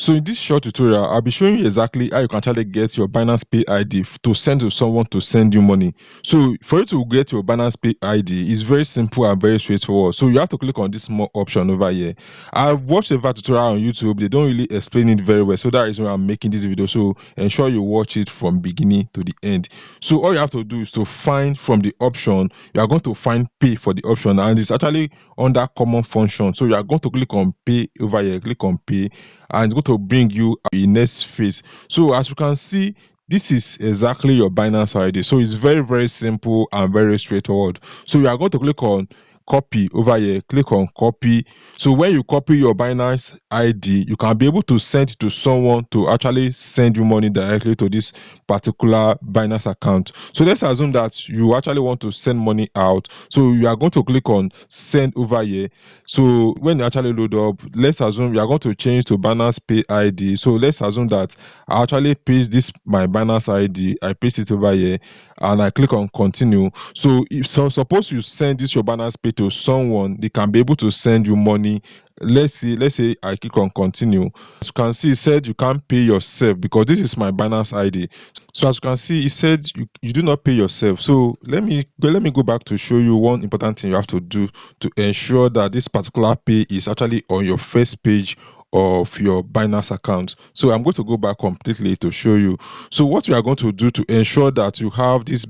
So in this short tutorial, I'll be showing you exactly how you can actually get your Binance Pay ID to send to someone to send you money. So for you to get your Binance Pay ID, it's very simple and very straightforward. So you have to click on this more option over here. I've watched a tutorial on YouTube. They don't really explain it very well. So that is why I'm making this video. So ensure you watch it from beginning to the end. So all you have to do is to find from the option, you are going to find pay for the option, and it's actually under common function. So you are going to click on pay over here, click on pay, and it's going to bring you a next phase. So as you can see, this is exactly your Binance ID. So it's very, very simple and very straightforward. So you are going to click on copy over here, click on copy. So when you copy your Binance ID, you can be able to send it to someone to actually send you money directly to this particular Binance account. So let's assume that you actually want to send money out. So you are going to click on send over here. So when you actually load up, let's assume you are going to change to Binance Pay ID. So let's assume that I actually paste this my Binance ID, I paste it over here, and I click on continue. So if suppose you send this your Binance Pay to someone, they can be able to send you money. Let's say I click on continue. As you can see, it said you can't pay yourself because this is my Binance ID. So as you can see, it said you do not pay yourself. So let me go back to show you one important thing you have to do to ensure that this particular pay is actually on your first page of your Binance account. So I'm going to go back completely to show you. So what we are going to do to ensure that you have this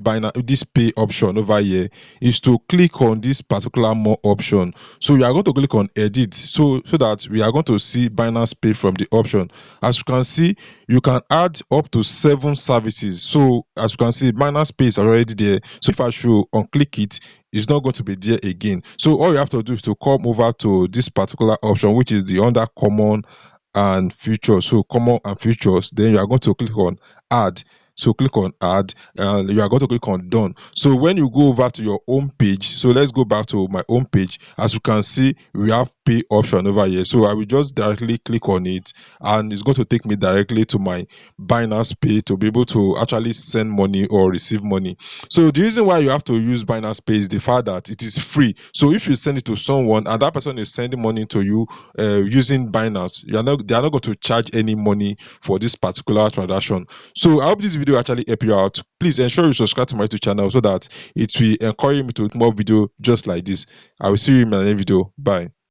pay option over here is to click on this particular more option. So you are going to click on edit so that we are going to see Binance Pay from the option. As you can see, you can add up to 7 services. So as you can see, Binance Pay is already there. So if I should unclick it, it's not going to be there again. So all you have to do is to come over to this particular option, which is the under common and features. So common and features, then you are going to click on add. So click on add, and you are going to click on done. So when you go over to your home page, so let's go back to my home page. As you can see, we have pay option over here. So I will just directly click on it, and it's going to take me directly to my Binance Pay to be able to actually send money or receive money. So the reason why you have to use Binance Pay is the fact that it is free. So if you send it to someone and that person is sending money to you using Binance, they are not going to charge any money for this particular transaction. So I hope this video actually help you out. Please ensure you subscribe to my YouTube channel so that it will encourage me to do more video just like this. I will see you in my next video. Bye.